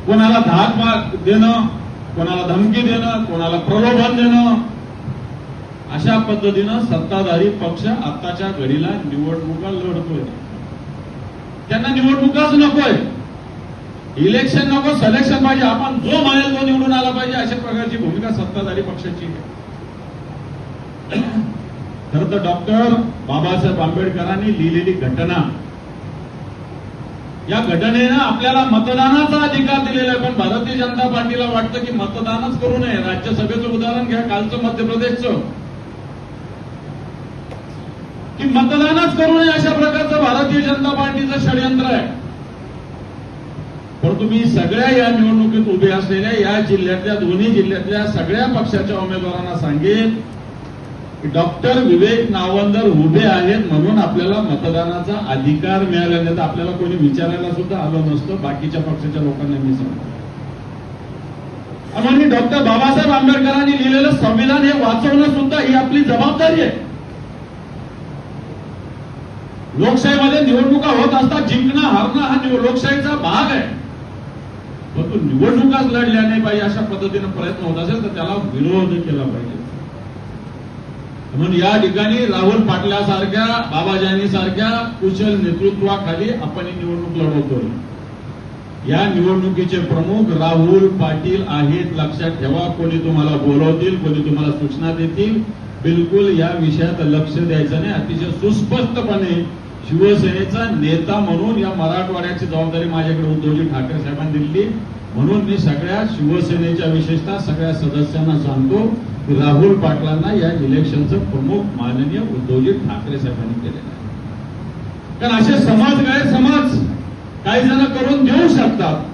कोणाला धाक देणं, कोणाला धमकी देणं, कोणाला प्रलोभन देणं, अशा पद्धतीनं सत्ताधारी पक्ष आताच्या घडीला निवडणुका लढतोय. त्यांना निवडणुकाच नकोय, इलेक्शन नको, सिलेक्शन पाहिजे, आपण जो म्हणेल तो निवडून आला पाहिजे, अशा प्रकारची भूमिका सत्ताधारी पक्षाची आहे. खरं तर डॉक्टर बाबासाहेब आंबेडकरांनी लिहिलेली घटना, या घटनेनं आपल्याला मतदानाचा अधिकार दिलेला आहे. पण भारतीय जनता पार्टीला वाटतं की मतदानच करू नये. राज्यसभेचं उदाहरण घ्या, कालचं मध्य प्रदेशचं, की मतदानच करू नये अशा प्रकारचं भारतीय जनता पार्टीचं षडयंत्र आहे. परंतु मी सगळ्या या निवडणुकीत उभे असलेल्या या जिल्ह्यातल्या, दोन्ही जिल्ह्यातल्या सगळ्या पक्षाच्या उमेदवारांना सांगेन की डॉक्टर विवेक नावंदर उभे आहेत म्हणून आपल्याला मतदानाचा अधिकार मिळाला, नाही तर आपल्याला कोणी विचारायला सुद्धा आलं नसतं. बाकीच्या पक्षाच्या लोकांना मी सांगतो, आणि डॉक्टर बाबासाहेब आंबेडकरांनी लिहिलेलं संविधान हे वाचवणं सुद्धा ही आपली जबाबदारी आहे. लोकशाहीमध्ये निवडणुका होत असतात, जिंकणं हारणं हा लोकशाहीचा भाग आहे. परंतु निवडणुकाच लढल्या नाही पाहिजे अशा पद्धतीनं प्रयत्न होत असेल तर त्याला विरोध केला पाहिजे. म्हणून या ठिकाणी राहुल पाटलासारख्या, बाबाजानीसारख्या कुशल नेतृत्वाखाली आपण ही निवडणूक लढवतोय. या निवडणुकीचे प्रमुख राहुल पाटील आहेत, लक्षात ठेवा. कोणी तुम्हाला बोलवतील, कोणी तुम्हाला सूचना देतील, बिलकुल या विषयात लक्ष द्यायचं नाही. अतिशय सुस्पष्टपणे शिवसेनेचा नेता म्हणून या मराठवाड्याची जबाबदारी माझ्याकडे उद्धवजी ठाकरे साहेबांनी दिली. म्हणून मी सगळ्या शिवसेनेच्या, विशेषतः सगळ्या सदस्यांना सांगतो की राहुल पाटलांना या इलेक्शनचं प्रमुख माननीय उद्धवजी ठाकरे साहेबांनी केलेलं आहे. कारण असे गैरसमज काही जण करून देऊ शकतात,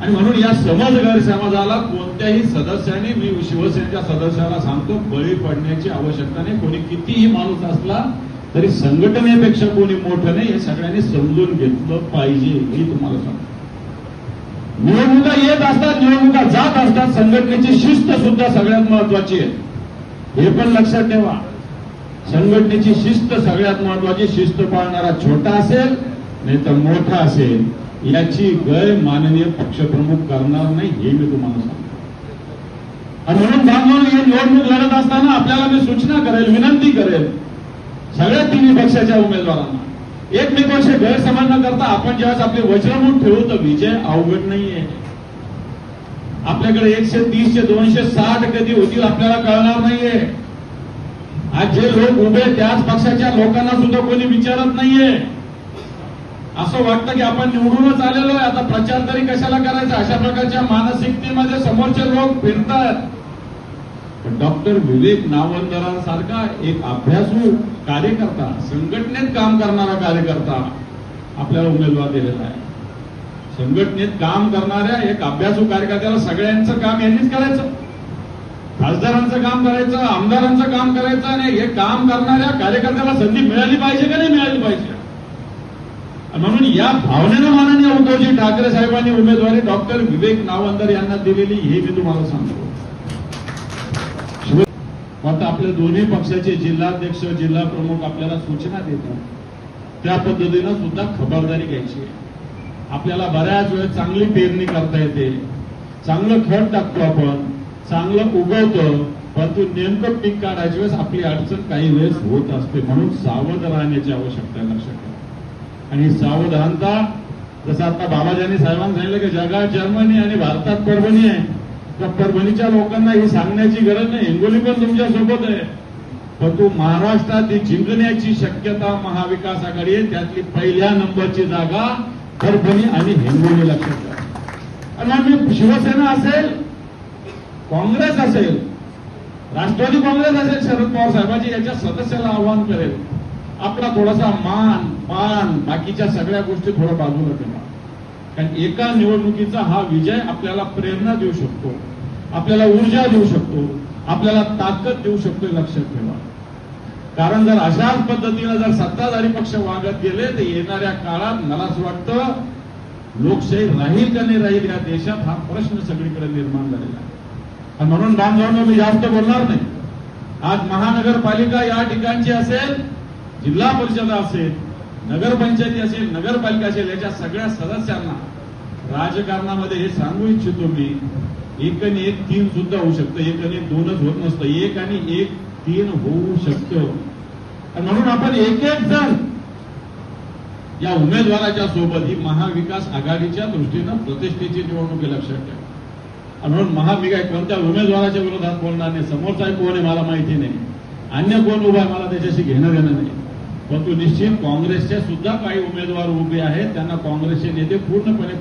आणि म्हणून या गैरसमजाला कोणत्याही सदस्याने, मी शिवसेनेच्या सदस्याला सांगतो, बळी पडण्याची आवश्यकता नाही. कोणी कितीही माणूस असला तरी संघटनेपेक्षा कोणी मोठं नाही, हे सगळ्यांनी समजून घेतलं पाहिजे. ही तुम्हाला सांगतो. निवडणुका येत असतात, निवडणुका जात असतात, संघटनेची शिस्त सुद्धा सगळ्यात महत्वाची आहे. हे पण लक्षात ठेवा. संघटनेची शिस्त सगळ्यात महत्वाची. शिस्त पाळणारा छोटा असेल नाही तर मोठा असेल, याची गय माननीय पक्षप्रमुख करणार नाही, हे मी तुम्हाला सांगतो. आणि म्हणून बांधून ही निवडणूक लढत असताना आपल्याला मी सूचना करेल, विनंती करेल सगळ्या तिन्ही पक्षाच्या उमेदवारांना, एकमेकांशी गैरसमज न करता आपण ज्यावेळेस आपले वज्रमूठ ठेवू तर विजय अवघड नाहीये. आपल्याकडे 130 ते 260 कधी होतील आपल्याला कळणार नाहीये. आज जे लोक उभे त्याच पक्षाच्या लोकांना सुद्धा कोणी विचारत नाहीये. असं वाटतं की आपण निवडूनच आलेलो आहे, आता प्रचार तरी कशाला करायचा, अशा प्रकारच्या मानसिकतेमध्ये समोरचे लोक फिरतात. पण डॉक्टर विवेक नावंदरांसारखा एक अभ्यासू कार्यकर्ता, संघटनेत काम करणारा कार्यकर्ता आपल्याला उमेदवार दिलेला आहे. संघटनेत काम करणाऱ्या एक अभ्यासू कार्यकर्त्याला सगळ्यांचं काम यांनीच करायचं. खासदारांचं काम करायचं, आमदारांचं काम करायचं, आणि हे काम करणाऱ्या कार्यकर्त्याला संधी मिळाली पाहिजे का नाही मिळाली पाहिजे. म्हणून या भावनेनं माननीय उद्धवजी ठाकरे साहेबांनी उमेदवारी डॉक्टर विवेक नावंदर यांना दिलेली, हे मी तुम्हाला सांगतो. आता आपल्या दोन्ही पक्षाचे जिल्हाध्यक्ष, जिल्हा प्रमुख आपल्याला सूचना देतात, त्या पद्धतीनं सुद्धा खबरदारी घ्यायची आहे. आपल्याला बऱ्याच वेळ चांगली पेरणी करता येते, चांगलं खत टाकतो आपण, चांगलं उगवतं, परंतु नेमकं पीक काढायच्या वेळेस आपली अडचण काही वेळेस होत असते. म्हणून सावध राहण्याची आवश्यकता आहे, लक्षात ठेवा. आणि सावधानता, जसं आता बाबाजानी साहेबांनी सांगितलं की जगात जर्मनी आणि भारतात परभणी आहे, तर परभणीच्या लोकांना ही सांगण्याची गरज नाही, हिंगोली पण तुमच्या सोबत आहे. परंतु महाराष्ट्रात ही जिंकण्याची शक्यता महाविकास आघाडी आहे. त्यातली पहिल्या नंबरची जागा परभणी आणि हिंगोली, लक्षात ठेवा. आणि मग शिवसेना असेल, काँग्रेस असेल, राष्ट्रवादी काँग्रेस असेल, शरद पवार साहेबांची याच्या सदस्याला आवाहन करेल, आपला थोडासा मान पान बाकीच्या सगळ्या गोष्टी थोडं बाजूला ठेवा. कारण एका निवडणुकीचा हा विजय आपल्याला प्रेरणा देऊ शकतो, आपल्याला ऊर्जा देऊ शकतो, आपल्याला ताकद देऊ शकतो, लक्षात ठेवा. कारण जर अशाच पद्धतीनं जर सत्ताधारी पक्ष वागत गेले तर येणाऱ्या काळात मला असं वाटतं लोकशाही राहील का नाही राहील या देशात, हा प्रश्न सगळीकडे निर्माण झालेला आहे. आणि म्हणून बांधवांनो, मी जास्त बोलणार नाही. आज महानगरपालिका या ठिकाणची असेल, जिल्हा परिषद असेल, नगरपंचायती असेल, नगरपालिका असेल, याच्या सगळ्या सदस्यांना राजकारणामध्ये हे सांगू इच्छितो मी, 1 आणि 1 3 सुद्धा होऊ शकतं, 1 आणि 1 2च होत नसतं, 1 आणि 1 3 होऊ शकतं. आणि म्हणून आपण एक जण या उमेदवाराच्या सोबत, ही महाविकास आघाडीच्या दृष्टीनं प्रतिष्ठेची निवडणूक आहे, लक्षात ठेवा. आणि म्हणून महाविकास कोणत्या उमेदवाराच्या विरोधात बोलणार नाही. समोरचा कोण आहे मला माहिती नाही, अन्य कोण उभा आहे मला त्याच्याशी घेणं देणं नाही. परंतु निश्चित काँग्रेसचे सुद्धा काही उमेदवार उभे आहेत, त्यांना काँग्रेसचे नेते पूर्णपणे